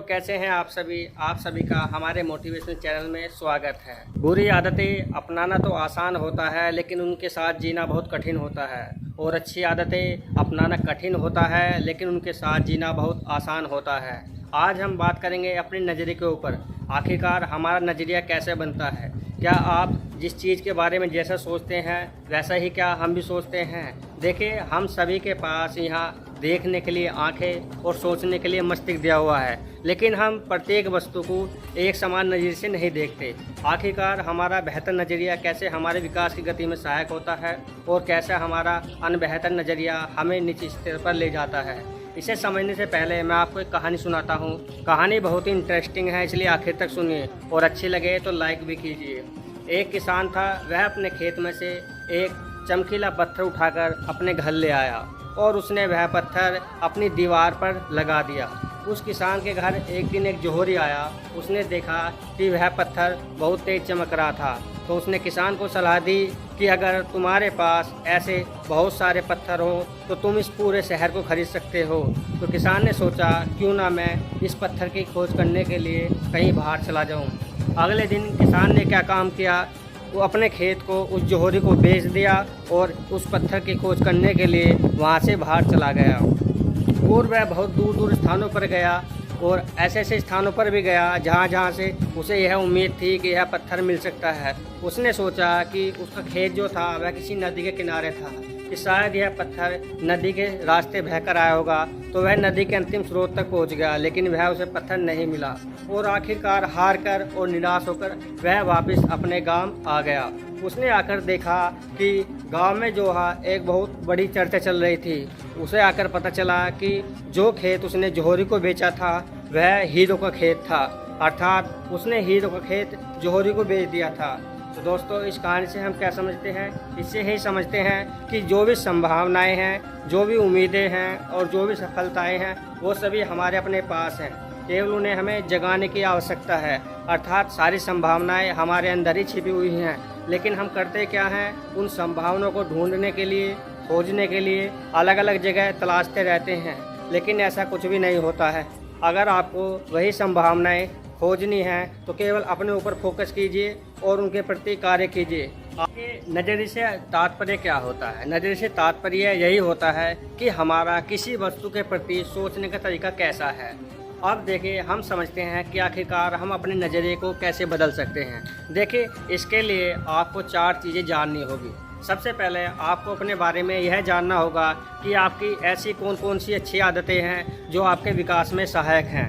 कैसे हैं आप सभी का हमारे मोटिवेशनल चैनल में स्वागत है। बुरी आदतें अपनाना तो आसान होता है, लेकिन उनके साथ जीना बहुत कठिन होता है। और अच्छी आदतें अपनाना कठिन होता है, लेकिन उनके साथ जीना बहुत आसान होता है। आज हम बात करेंगे अपने नज़रिए के ऊपर। आखिरकार हमारा नज़रिया कैसे बनता है? क्या आप जिस चीज़ के बारे में जैसा सोचते हैं वैसा ही क्या हम भी सोचते हैं? देखिए, हम सभी के पास यहाँ देखने के लिए आंखें और सोचने के लिए मस्तिष्क दिया हुआ है, लेकिन हम प्रत्येक वस्तु को एक समान नज़रिए से नहीं देखते। आखिरकार हमारा बेहतर नज़रिया कैसे हमारे विकास की गति में सहायक होता है और कैसे हमारा अनबेहतर नज़रिया हमें नीचे स्तर पर ले जाता है, इसे समझने से पहले मैं आपको एक कहानी सुनाता हूँ। कहानी बहुत ही इंटरेस्टिंग है, इसलिए आखिर तक सुनिए और अच्छी लगे तो लाइक भी कीजिए। एक किसान था, वह अपने खेत में से एक चमकीला पत्थर उठाकर अपने घर ले आया और उसने वह पत्थर अपनी दीवार पर लगा दिया। उस किसान के घर एक दिन एक जोहरी आया। उसने देखा कि वह पत्थर बहुत तेज चमक रहा था, तो उसने किसान को सलाह दी कि अगर तुम्हारे पास ऐसे बहुत सारे पत्थर हो तो तुम इस पूरे शहर को खरीद सकते हो। तो किसान ने सोचा, क्यों ना मैं इस पत्थर की खोज करने के लिए कहीं बाहर चला जाऊं। अगले दिन किसान ने क्या काम किया, वो अपने खेत को उस जोहरी को बेच दिया और उस पत्थर की खोज करने के लिए वहाँ से बाहर चला गया। और वह बहुत दूर दूर स्थानों पर गया और ऐसे ऐसे स्थानों पर भी गया जहाँ से उसे यह उम्मीद थी कि यह पत्थर मिल सकता है। उसने सोचा कि उसका खेत जो था वह किसी नदी के किनारे था, कि शायद यह पत्थर नदी के रास्ते बहकर आया होगा। तो वह नदी के अंतिम स्रोत तक पहुंच गया, लेकिन वह उसे पत्थर नहीं मिला और आखिरकार हार कर और निराश होकर वह वापस अपने गांव आ गया। उसने आकर देखा कि गांव में जो है एक बहुत बड़ी चर्चा चल रही थी। उसे आकर पता चला कि जो खेत उसने जोहरी को बेचा था वह हीरो का खेत था, अर्थात उसने हीरो का खेत जोहरी को बेच दिया था। तो दोस्तों, इस कहानी से हम क्या समझते हैं? इससे यही समझते हैं कि जो भी संभावनाएं हैं, जो भी उम्मीदें हैं और जो भी सफलताएं हैं, वो सभी हमारे अपने पास हैं। केवल उन्हें हमें जगाने की आवश्यकता है, अर्थात सारी संभावनाएं हमारे अंदर ही छिपी हुई हैं। लेकिन हम करते क्या हैं? उन संभावनाओं को ढूंढने के लिए, खोजने के लिए अलग अलग जगह तलाशते रहते हैं, लेकिन ऐसा कुछ भी नहीं होता है। अगर आपको वही संभावनाएं खोजनी है तो केवल अपने ऊपर फोकस कीजिए और उनके प्रति कार्य कीजिए। आपके नज़रिए से तात्पर्य क्या होता है? नज़रिए से तात्पर्य यही होता है कि हमारा किसी वस्तु के प्रति सोचने का तरीका कैसा है। अब देखिए, हम समझते हैं कि आखिरकार हम अपने नज़रिए को कैसे बदल सकते हैं। देखिए, इसके लिए आपको 4 चीज़ें जाननी होगी। सबसे पहले आपको अपने बारे में यह जानना होगा कि आपकी ऐसी कौन कौन सी अच्छी आदतें हैं जो आपके विकास में सहायक हैं।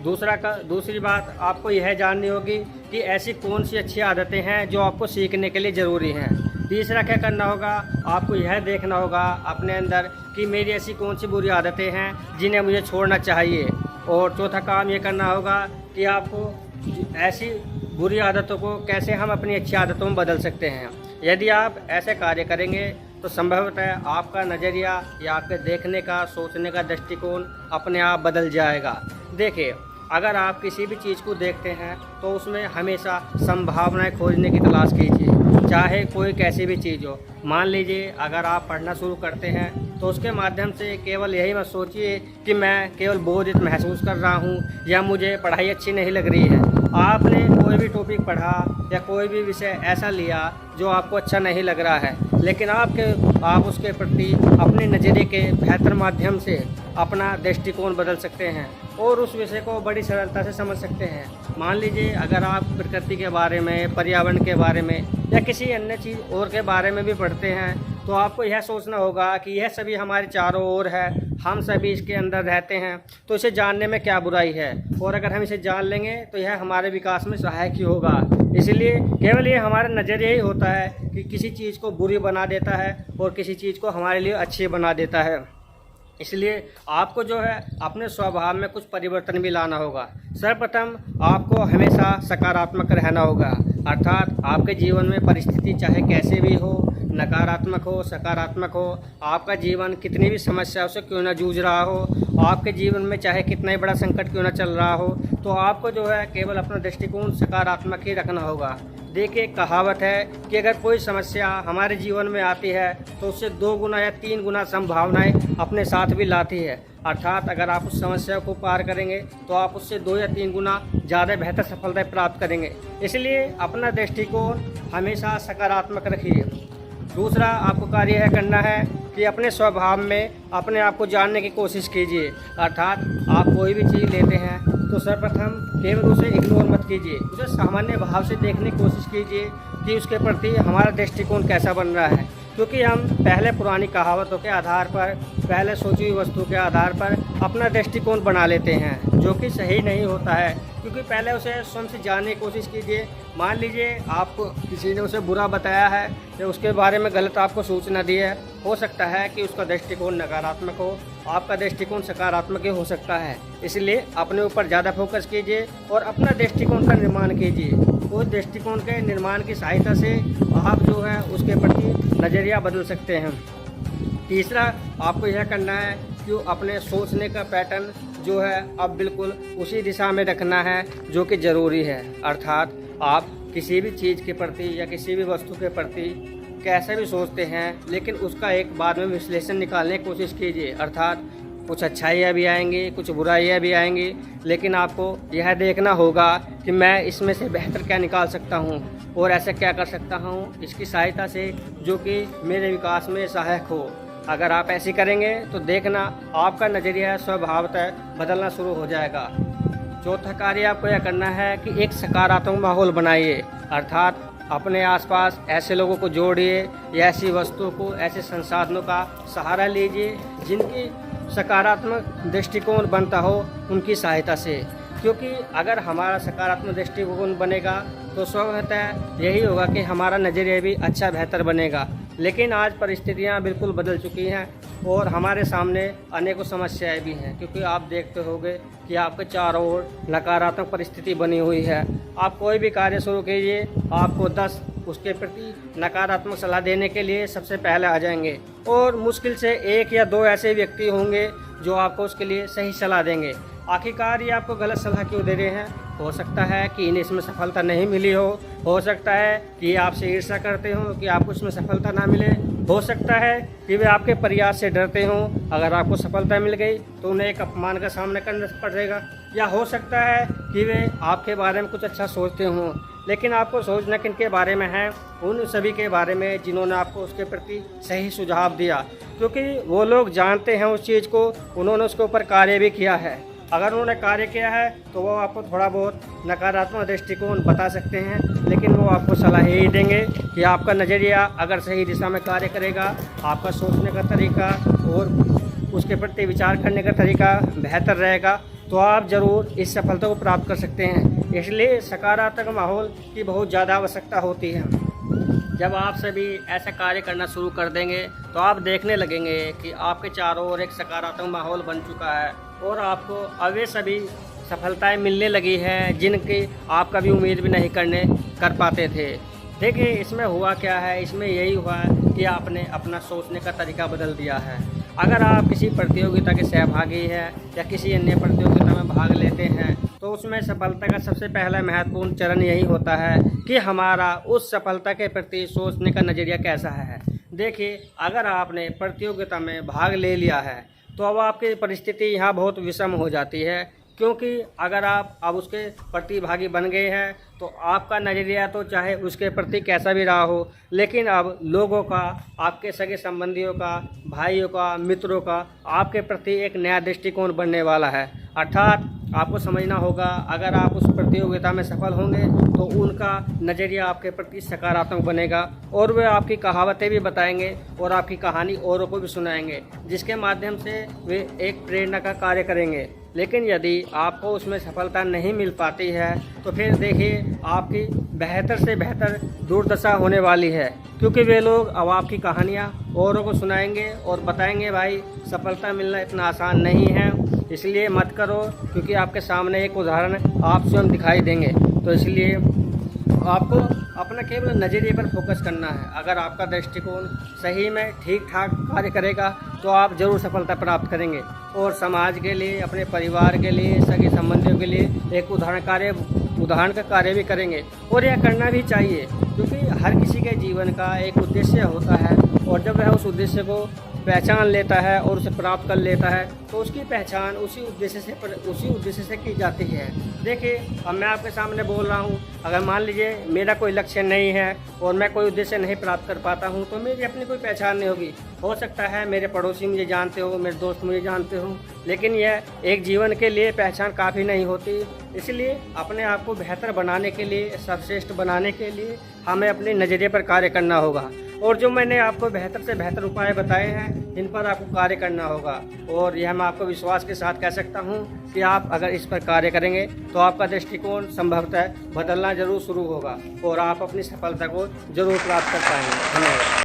दूसरी बात आपको यह जाननी होगी कि ऐसी कौन सी अच्छी आदतें हैं जो आपको सीखने के लिए ज़रूरी हैं। तीसरा क्या करना होगा, आपको यह देखना होगा अपने अंदर कि मेरी ऐसी कौन सी बुरी आदतें हैं जिन्हें मुझे छोड़ना चाहिए। और चौथा काम ये करना होगा कि आपको ऐसी बुरी आदतों को कैसे हम अपनी अच्छी आदतों में बदल सकते हैं। यदि आप ऐसे कार्य करेंगे तो संभवतः आपका नज़रिया या आपके देखने का, सोचने का दृष्टिकोण अपने आप बदल जाएगा। देखिए, अगर आप किसी भी चीज़ को देखते हैं तो उसमें हमेशा संभावनाएं खोजने की तलाश कीजिए, चाहे कोई कैसी भी चीज़ हो। मान लीजिए, अगर आप पढ़ना शुरू करते हैं तो उसके माध्यम से केवल यही मत सोचिए कि मैं केवल बोझित महसूस कर रहा हूँ या मुझे पढ़ाई अच्छी नहीं लग रही है। आपने कोई भी टॉपिक पढ़ा या कोई भी विषय ऐसा लिया जो आपको अच्छा नहीं लग रहा है, लेकिन आप उसके प्रति अपने नज़रिए के बेहतर माध्यम से अपना दृष्टिकोण बदल सकते हैं और उस विषय को बड़ी सरलता से समझ सकते हैं। मान लीजिए, अगर आप प्रकृति के बारे में, पर्यावरण के बारे में या किसी अन्य चीज़ और के बारे में भी पढ़ते हैं तो आपको यह सोचना होगा कि यह सभी हमारे चारों ओर है, हम सभी इसके अंदर रहते हैं, तो इसे जानने में क्या बुराई है। और अगर हम इसे जान लेंगे तो यह हमारे विकास में सहायक ही होगा। इसलिए केवल ये हमारा नज़रिया ही होता है कि किसी चीज़ को बुरी बना देता है और किसी चीज़ को हमारे लिए अच्छी बना देता है। इसलिए आपको जो है अपने स्वभाव में कुछ परिवर्तन भी लाना होगा। सर्वप्रथम आपको हमेशा सकारात्मक रहना होगा, अर्थात आपके जीवन में परिस्थिति चाहे कैसे भी हो, नकारात्मक हो, सकारात्मक हो, आपका जीवन कितनी भी समस्याओं से क्यों ना जूझ रहा हो, आपके जीवन में चाहे कितना ही बड़ा संकट क्यों ना चल रहा हो, तो आपको जो है केवल अपना दृष्टिकोण सकारात्मक ही रखना होगा। देखिए, कहावत है कि अगर कोई समस्या हमारे जीवन में आती है तो उससे 2 गुना या 3 गुना संभावनाएं अपने साथ भी लाती है। अर्थात अगर आप उस समस्या को पार करेंगे तो आप उससे 2 या 3 गुना ज़्यादा बेहतर सफलता प्राप्त करेंगे। इसलिए अपना दृष्टिकोण हमेशा सकारात्मक रखिए। दूसरा आपको कार्य यह करना है कि अपने स्वभाव में अपने आप को जानने की कोशिश कीजिए। अर्थात आप कोई भी चीज़ लेते हैं तो सर्वप्रथम केवल उसे इग्नोर मत कीजिए, उसे सामान्य भाव से देखने की कोशिश कीजिए कि उसके प्रति हमारा दृष्टिकोण कैसा बन रहा है। क्योंकि हम पहले पुरानी कहावतों के आधार पर, पहले सोची हुई वस्तु के आधार पर अपना दृष्टिकोण बना लेते हैं, जो कि सही नहीं होता है। क्योंकि पहले उसे स्वयं से जानने की कोशिश कीजिए। मान लीजिए आपको किसी ने उसे बुरा बताया है या उसके बारे में गलत आपको सूचना दी है, हो सकता है कि उसका दृष्टिकोण नकारात्मक हो, आपका दृष्टिकोण सकारात्मक ही हो सकता है। इसलिए अपने ऊपर ज़्यादा फोकस कीजिए और अपना दृष्टिकोण का निर्माण कीजिए। उस दृष्टिकोण के निर्माण की सहायता से आप जो है उसके प्रति नज़रिया बदल सकते हैं। तीसरा आपको यह करना है कि अपने सोचने का पैटर्न जो है अब बिल्कुल उसी दिशा में रखना है जो कि ज़रूरी है। अर्थात आप किसी भी चीज़ के प्रति या किसी भी वस्तु के प्रति कैसे भी सोचते हैं, लेकिन उसका एक बाद में विश्लेषण निकालने की कोशिश कीजिए। अर्थात कुछ अच्छाइयाँ भी आएंगी, कुछ बुराइयाँ भी आएंगी, लेकिन आपको यह देखना होगा कि मैं इसमें से बेहतर क्या निकाल सकता हूँ और ऐसा क्या कर सकता हूँ इसकी सहायता से जो कि मेरे विकास में सहायक हो। अगर आप ऐसी करेंगे तो देखना आपका नज़रिया स्वभावतः बदलना शुरू हो जाएगा। चौथा कार्य आपको यह करना है कि एक सकारात्मक माहौल बनाइए। अर्थात अपने आसपास ऐसे लोगों को जोड़िए या ऐसी वस्तुओं को, ऐसे संसाधनों का सहारा लीजिए जिनकी सकारात्मक दृष्टिकोण बनता हो, उनकी सहायता से। क्योंकि अगर हमारा सकारात्मक दृष्टिकोण बनेगा तो स्वतः यही होगा कि हमारा नज़रिया भी अच्छा बेहतर बनेगा। लेकिन आज परिस्थितियां बिल्कुल बदल चुकी हैं और हमारे सामने अनेकों समस्याएं भी हैं। क्योंकि आप देखते होंगे कि आपके चारों ओर नकारात्मक परिस्थिति बनी हुई है। आप कोई भी कार्य शुरू कीजिए, आपको 10 उसके प्रति नकारात्मक सलाह देने के लिए सबसे पहले आ जाएंगे और मुश्किल से 1 या 2 ऐसे व्यक्ति होंगे जो आपको उसके लिए सही सलाह देंगे। आखिरकार ये आपको गलत सलाह क्यों दे रहे हैं? हो सकता है कि इन्हें इसमें सफलता नहीं मिली हो सकता है कि आपसे ईर्ष्या करते हो कि आपको इसमें सफलता ना मिले, हो सकता है कि वे आपके प्रयास से डरते हों, अगर आपको सफलता मिल गई तो उन्हें एक अपमान का सामना करना पड़ेगा, या हो सकता है कि वे आपके बारे में कुछ अच्छा सोचते हों। लेकिन आपको सोचना किनके बारे में है? उन सभी के बारे में जिन्होंने आपको उसके प्रति सही सुझाव दिया, क्योंकि वो लोग जानते हैं उस चीज़ को, उन्होंने उसके ऊपर कार्य भी किया है। अगर उन्होंने कार्य किया है तो वो आपको थोड़ा बहुत नकारात्मक दृष्टिकोण बता सकते हैं, लेकिन वो आपको सलाह यही देंगे कि आपका नज़रिया अगर सही दिशा में कार्य करेगा, आपका सोचने का तरीका और उसके प्रति विचार करने का तरीका बेहतर रहेगा, तो आप ज़रूर इस सफलता को प्राप्त कर सकते हैं। इसलिए सकारात्मक माहौल की बहुत ज़्यादा आवश्यकता होती है। जब आप सभी ऐसा कार्य करना शुरू कर देंगे तो आप देखने लगेंगे कि आपके चारों ओर एक सकारात्मक माहौल बन चुका है और आपको अब वे सभी सफलताएं मिलने लगी हैं जिनकी आप कभी उम्मीद भी नहीं कर पाते थे। देखिए, इसमें हुआ क्या है? इसमें यही हुआ है कि आपने अपना सोचने का तरीका बदल दिया है। अगर आप किसी प्रतियोगिता के सहभागी हैं या किसी अन्य प्रतियोगिता में भाग लेते हैं तो उसमें सफलता का सबसे पहला महत्वपूर्ण चरण यही होता है कि हमारा उस सफलता के प्रति सोचने का नज़रिया कैसा है। देखिए, अगर आपने प्रतियोगिता में भाग ले लिया है तो अब आपकी परिस्थिति यहाँ बहुत विषम हो जाती है, क्योंकि अगर आप अब उसके प्रतिभागी बन गए हैं तो आपका नज़रिया तो चाहे उसके प्रति कैसा भी रहा हो, लेकिन अब लोगों का, आपके सगे संबंधियों का, भाइयों का, मित्रों का आपके प्रति एक नया दृष्टिकोण बनने वाला है। अर्थात आपको समझना होगा, अगर आप उस प्रतियोगिता में सफल होंगे तो उनका नज़रिया आपके प्रति सकारात्मक बनेगा और वे आपकी कहावतें भी बताएंगे और आपकी कहानी औरों को भी सुनाएंगे, जिसके माध्यम से वे एक प्रेरणा का कार्य करेंगे। लेकिन यदि आपको उसमें सफलता नहीं मिल पाती है तो फिर देखिए, आपकी बेहतर से बेहतर दुर्दशा होने वाली है, क्योंकि वे लोग अब आपकी कहानियाँ औरों को सुनाएंगे और बताएंगे भाई सफलता मिलना इतना आसान नहीं है, इसलिए मत करो, क्योंकि आपके सामने एक उदाहरण आप स्वयं दिखाई देंगे। तो इसलिए आपको अपना केवल नज़रिए पर फोकस करना है। अगर आपका दृष्टिकोण सही में ठीक ठाक कार्य करेगा तो आप ज़रूर सफलता प्राप्त करेंगे और समाज के लिए, अपने परिवार के लिए, सगे संबंधियों के लिए एक उदाहरण कार्य उदाहरण का कार्य भी करेंगे। और यह करना भी चाहिए, क्योंकि हर किसी के जीवन का एक उद्देश्य होता है, और जब वह उस उद्देश्य को पहचान लेता है और उसे प्राप्त कर लेता है तो उसकी पहचान उसी उद्देश्य से की जाती है। देखिए, अब मैं आपके सामने बोल रहा हूँ, अगर मान लीजिए मेरा कोई लक्ष्य नहीं है और मैं कोई उद्देश्य नहीं प्राप्त कर पाता हूँ तो मेरी अपनी कोई पहचान नहीं होगी। हो सकता है मेरे पड़ोसी मुझे जानते हो, मेरे दोस्त मुझे जानते हो, लेकिन यह एक जीवन के लिए पहचान काफ़ी नहीं होती। इसलिए अपने आप को बेहतर बनाने के लिए, सर्वश्रेष्ठ बनाने के लिए हमें अपने नज़रिए पर कार्य करना होगा। और जो मैंने आपको बेहतर से बेहतर उपाय बताए हैं, इन पर आपको कार्य करना होगा। और यह मैं आपको विश्वास के साथ कह सकता हूं कि आप अगर इस पर कार्य करेंगे तो आपका दृष्टिकोण संभवतः बदलना जरूर शुरू होगा और आप अपनी सफलता को जरूर प्राप्त कर पाएंगे। धन्यवाद।